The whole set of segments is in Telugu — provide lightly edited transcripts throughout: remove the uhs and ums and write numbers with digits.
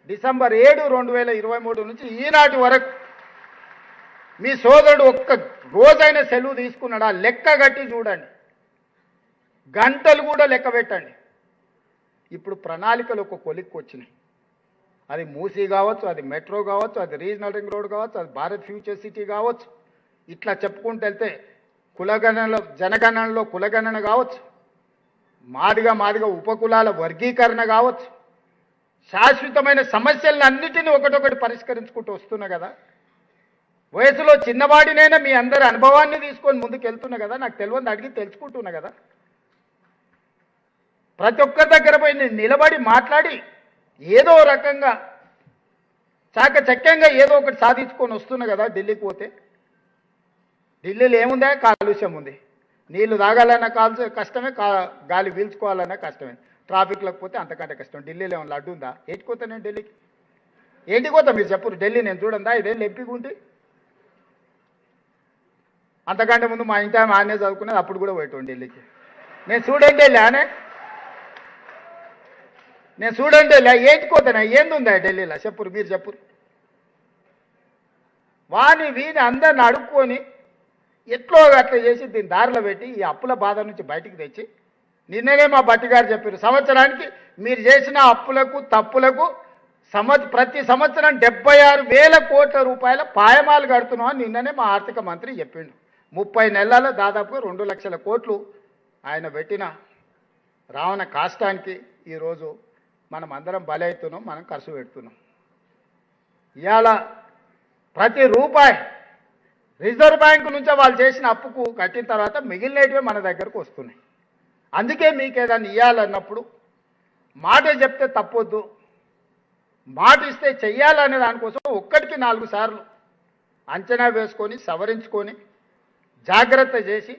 డిసెంబర్ 7, 2023 నుంచి ఈనాటి వరకు మీ సోదరుడు ఒక్క రోజైన సెలవు తీసుకున్నాడా? లెక్క కట్టి చూడండి, గంటలు కూడా లెక్క పెట్టండి. ఇప్పుడు ప్రణాళికలు ఒక కొలిక్కి వచ్చినాయి. అది మూసీ కావచ్చు, అది మెట్రో కావచ్చు, అది రీజనల్ రింగ్ రోడ్ కావచ్చు, అది భారత్ ఫ్యూచర్ సిటీ కావచ్చు. ఇట్లా చెప్పుకుంటూ వెళ్తే కులగణనలో జనగణనలో కులగణన కావచ్చు, మాదిగా ఉపకులాల వర్గీకరణ కావచ్చు, శాశ్వతమైన సమస్యలను అన్నిటినీ ఒకటొకటి పరిష్కరించుకుంటూ వస్తున్నా కదా. వయసులో చిన్నవాడినైనా మీ అందరి అనుభవాన్ని తీసుకొని ముందుకు వెళ్తున్నా కదా. నాకు తెలియదు అడిగి తెలుసుకుంటున్నా కదా. ప్రతి ఒక్కరి దగ్గర పోయి నేను నిలబడి మాట్లాడి ఏదో రకంగా చాకచక్యంగా ఏదో ఒకటి సాధించుకొని వస్తున్నా కదా. ఢిల్లీకి పోతే ఢిల్లీలో ఏముందా? కాలుష్యం ఉంది. నీళ్లు తాగాలన్నా కష్టమే, గాలి పీల్చుకోవాలన్నా కష్టమే. ట్రాఫిక్లోకి పోతే అంతకంటే కష్టం. ఢిల్లీలో ఏమన్నా లడ్డు ఉందా? ఏటికోతా నేను ఢిల్లీకి? ఏంటి కోతా మీరు చెప్పరు? ఢిల్లీ నేను చూడందా? ఇదేం ఎంపికుంటే అంతకంటే ముందు మా ఇంటి ఆనే చదువుకునేది, అప్పుడు కూడా పోయేటోండి ఢిల్లీకి. నేను స్టూడెంటే లేనే, నేను స్టూడెంటే లే. ఏంటికోతానా? ఏందుందా ఢిల్లీలో? చెప్పురు, మీరు చెప్పురు. వాని వీని అందరిని అడుక్కొని ఎట్లో అట్లా చేసి దీన్ని దారిలో పెట్టి ఈ అప్పుల బాధ నుంచి బయటికి తెచ్చి, నిన్ననే మా భట్టి గారు చెప్పారు, సంవత్సరానికి మీరు చేసిన అప్పులకు తప్పులకు ప్రతి సంవత్సరం 76,000 కోట్ల రూపాయల పాయమాలు కడుతున్నాం అని నిన్ననే మా ఆర్థిక మంత్రి చెప్పిండు. 30 నెలల్లో దాదాపుగా 2 లక్షల కోట్లు ఆయన పెట్టిన రావణ కాష్టానికి ఈరోజు మనం అందరం బలవుతున్నాం, మనం ఖర్చు పెడుతున్నాం. ఇవాళ ప్రతి రూపాయి రిజర్వ్ బ్యాంకు నుంచే వాళ్ళు చేసిన అప్పుకు కట్టిన తర్వాత మిగిలినటివే మన దగ్గరకు వస్తున్నాయి. అందుకే మీకు ఏదైనా ఇవ్వాలన్నప్పుడు మాట చెప్తే తప్పొద్దు, మాట ఇస్తే చెయ్యాలనే దానికోసం ఒక్కటికి 4 సార్లు అంచనా వేసుకొని సవరించుకొని జాగ్రత్త చేసి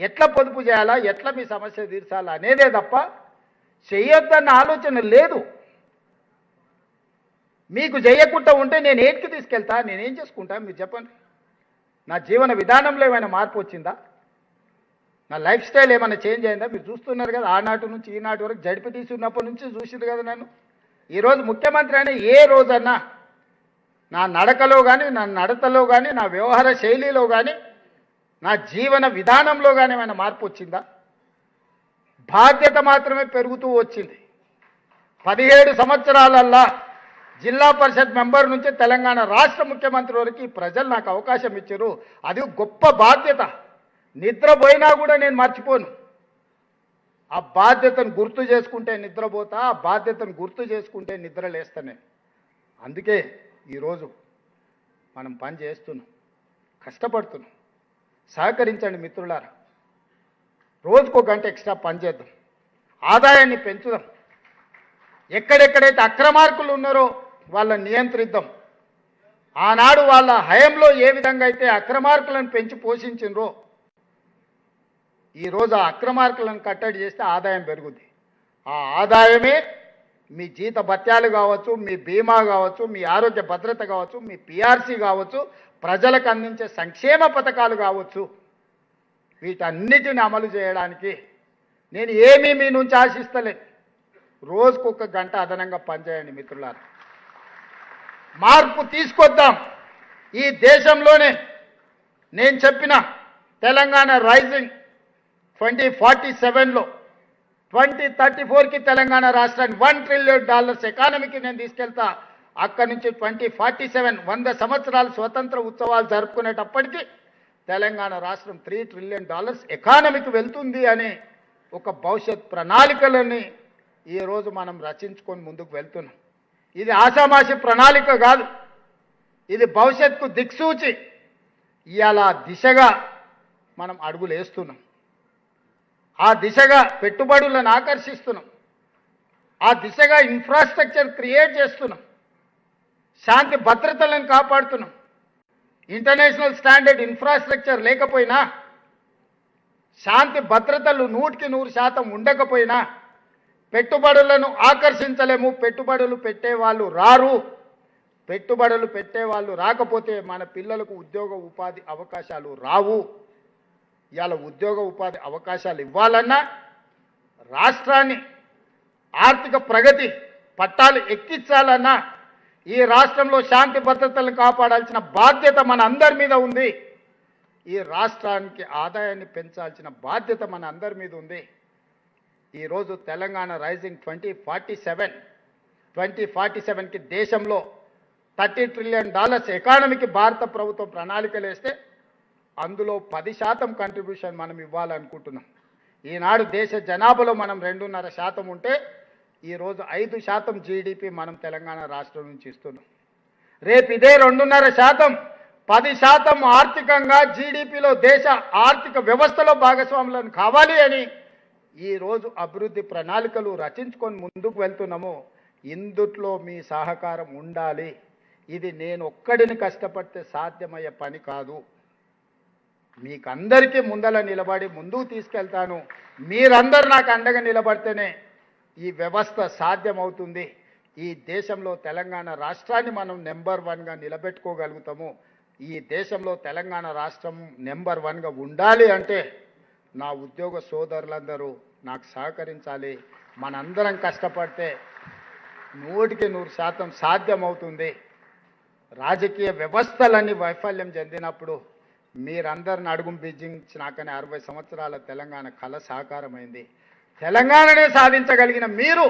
ఎట్లా పొదుపు చేయాలా, ఎట్లా మీ సమస్య తీర్చాలా అనేదే తప్ప చెయ్యొద్దన్న ఆలోచన లేదు. మీకు చేయకుండా ఉంటే నేను ఏటికి తీసుకెళ్తా? నేనేం చేసుకుంటా? మీరు చెప్పండి. నా జీవన విధానంలో ఏమైనా మార్పు వచ్చిందా? నా లైఫ్ స్టైల్ ఏమైనా చేంజ్ అయిందా? మీరు చూస్తున్నారు కదా, ఆనాటి నుంచి ఈనాటి వరకు జడ్పీటీసీ ఉన్నప్పటి నుంచి చూసింది కదా నన్ను. ఈరోజు ముఖ్యమంత్రి అయినా ఏ రోజన్నా నా నడకలో కానీ, నా నడతలో కానీ, నా వ్యవహార శైలిలో కానీ, నా జీవన విధానంలో కానీ ఏమైనా మార్పు వచ్చిందా? బాధ్యత మాత్రమే పెరుగుతూ వచ్చింది. 17 సంవత్సరాలల్లా జిల్లా పరిషత్ మెంబర్ నుంచి తెలంగాణ రాష్ట్ర ముఖ్యమంత్రి వరకు ప్రజలు నాకు అవకాశం ఇచ్చారు. అది గొప్ప బాధ్యత. నిద్రపోయినా కూడా నేను మర్చిపోను. ఆ బాధ్యతను గుర్తు చేసుకుంటే నిద్రపోతా, ఆ బాధ్యతను గుర్తు చేసుకుంటే నిద్రలేస్తాను నేను. అందుకే ఈరోజు మనం పని చేస్తున్నాం, కష్టపడుతున్నాం. సహకరించండి మిత్రులారా. రోజుకో గంట ఎక్స్ట్రా పని చేద్దాం, ఆదాయాన్ని పెంచుదాం. ఎక్కడెక్కడైతే అక్రమార్కులు ఉన్నారో వాళ్ళని నియంత్రిద్దాం. ఆనాడు వాళ్ళ హయంలో ఏ విధంగా అయితే అక్రమార్కులను పెంచి పోషించినరో ఈరోజు ఆ అక్రమార్కులను కట్టడి చేస్తే ఆదాయం పెరుగుద్ది. ఆ ఆదాయమే మీ జీత భత్యాలు కావచ్చు, మీ బీమా కావచ్చు, మీ ఆరోగ్య భద్రత కావచ్చు, మీ పిఆర్సీ కావచ్చు, ప్రజలకు అందించే సంక్షేమ పథకాలు కావచ్చు. వీటన్నిటిని అమలు చేయడానికి నేను ఏమీ మీ నుంచి ఆశిస్తలేను. రోజుకొక గంట అదనంగా పనిచేయండి మిత్రులారా. మార్పు తీసుకొద్దాం ఈ దేశంలోనే. నేను చెప్పిన తెలంగాణ రైజింగ్ 2047లో 2034కి తెలంగాణ రాష్ట్రాన్ని $1 ట్రిలియన్ ఎకానమీకి నేను తీసుకెళ్తా. అక్కడి నుంచి 2047 100 సంవత్సరాలు స్వతంత్ర ఉత్సవాలు జరుపుకునేటప్పటికీ తెలంగాణ రాష్ట్రం $3 ట్రిలియన్ ఎకానమీకి వెళ్తుంది అనే ఒక భవిష్యత్ ప్రణాళికలని ఈరోజు మనం రచించుకొని ముందుకు వెళ్తున్నాం. ఇది ఆషామాషి ప్రణాళిక కాదు, ఇది భవిష్యత్తుకు దిక్సూచి. ఇవాళ దిశగా మనం అడుగులు వేస్తున్నాం, ఆ దిశగా పెట్టుబడులను ఆకర్షిస్తున్నాం, ఆ దిశగా ఇన్ఫ్రాస్ట్రక్చర్ క్రియేట్ చేస్తున్నాం, శాంతి భద్రతలను కాపాడుతున్నాం. ఇంటర్నేషనల్ స్టాండర్డ్ ఇన్ఫ్రాస్ట్రక్చర్ లేకపోయినా, శాంతి భద్రతలు 100% ఉండకపోయినా పెట్టుబడులను ఆకర్షించలేము. పెట్టుబడులు పెట్టేవాళ్ళు రారు. పెట్టుబడులు పెట్టేవాళ్ళు రాకపోతే మన పిల్లలకు ఉద్యోగ ఉపాధి అవకాశాలు రావు. ఇవాళ ఉద్యోగ ఉపాధి అవకాశాలు ఇవ్వాలన్నా, రాష్ట్రాన్ని ఆర్థిక ప్రగతి పట్టాలు ఎక్కించాలన్నా ఈ రాష్ట్రంలో శాంతి భద్రతలను కాపాడాల్సిన బాధ్యత మన అందరి మీద ఉంది. ఈ రాష్ట్రానికి ఆదాయాన్ని పెంచాల్సిన బాధ్యత మన అందరి మీద ఉంది. ఈరోజు తెలంగాణ రైజింగ్ 2047కి దేశంలో $30 ట్రిలియన్ ఎకానమీకి భారత ప్రభుత్వం ప్రణాళికలు వేస్తే అందులో 10% కంట్రిబ్యూషన్ మనం ఇవ్వాలనుకుంటున్నాం. ఈనాడు దేశ జనాభాలో మనం 2.5% ఉంటే ఈరోజు 5% జీడిపి మనం తెలంగాణ రాష్ట్రం నుంచి ఇస్తున్నాం. రేపు ఇదే 2.5% 10% ఆర్థికంగా జీడిపిలో దేశ ఆర్థిక వ్యవస్థలో భాగస్వాములను కావాలి అని ఈరోజు అభివృద్ధి ప్రణాళికలు రచించుకొని ముందుకు వెళ్తున్నాము. ఇందుట్లో మీ సహకారం ఉండాలి. ఇది నేను ఒక్కడిని కష్టపడితే సాధ్యమయ్యే పని కాదు. మీకందరికీ ముందల నిలబడి ముందుకు తీసుకెళ్తాను. మీరందరూ నాకు అండగా నిలబడితేనే ఈ వ్యవస్థ సాధ్యమవుతుంది. ఈ దేశంలో తెలంగాణ రాష్ట్రాన్ని మనం నెంబర్ 1గా నిలబెట్టుకోగలుగుతాము. ఈ దేశంలో తెలంగాణ రాష్ట్రం నెంబర్ 1గా ఉండాలి అంటే నా ఉద్యోగ సోదరులందరూ నాకు సహకరించాలి. మనందరం కష్టపడితే 100% సాధ్యమవుతుంది. రాజకీయ వ్యవస్థలన్నీ వైఫల్యం చెందినప్పుడు మీరందరిని అడుగు బిగించినాకనే 60 సంవత్సరాల తెలంగాణ కళ సాకారమైంది. తెలంగాణనే సాధించగలిగిన మీరు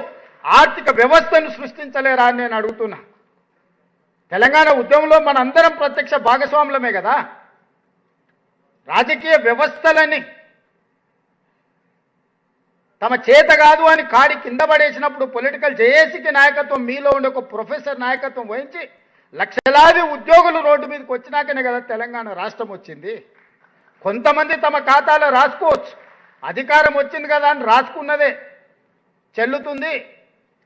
ఆర్థిక వ్యవస్థను సృష్టించలేరా అని నేను అడుగుతున్నా. తెలంగాణ ఉద్యమంలో మనందరం ప్రత్యక్ష భాగస్వాములమే కదా. రాజకీయ వ్యవస్థలని తమ చేత కాదు అని కాడి కింద పడేసినప్పుడు పొలిటికల్ జేఏసీకి నాయకత్వం మీలో ఉండే ఒక ప్రొఫెసర్ నాయకత్వం వహించి లక్షలాది ఉద్యోగులు రోడ్డు మీదకి వచ్చినాకనే కదా తెలంగాణ రాష్ట్రం వచ్చింది. కొంతమంది తమ ఖాతాలో రాసుకోవచ్చు, అధికారం వచ్చింది కదా అని రాసుకున్నదే చెల్లుతుంది,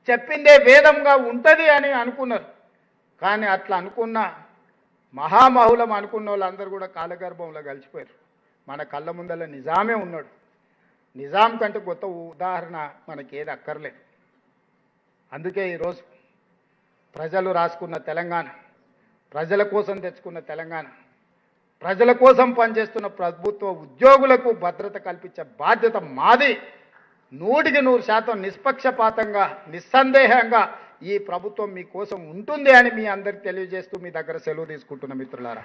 చెప్పిందే వేదంగా ఉంటుంది అని అనుకున్నారు. కానీ అట్లా అనుకున్న మహామహులం అనుకున్న వాళ్ళందరూ కూడా కాలగర్భంలో కలిసిపోయారు. మన కళ్ళ ముందల నిజామే ఉన్నాడు. నిజాం కంటే కొత్త ఉదాహరణ మనకేది అక్కర్లేదు. అందుకే ఈరోజు ప్రజలు రాసుకున్న తెలంగాణ, ప్రజల కోసం తెచ్చుకున్న తెలంగాణ, ప్రజల కోసం పనిచేస్తున్న ప్రభుత్వ ఉద్యోగులకు భద్రత కల్పించే బాధ్యత మాది. 100% నిష్పక్షపాతంగా నిస్సందేహంగా ఈ ప్రభుత్వం మీకోసం ఉంటుంది అని మీ అందరికి తెలియజేస్తూ మీ దగ్గర సెలవు తీసుకుంటున్న మిత్రులారా.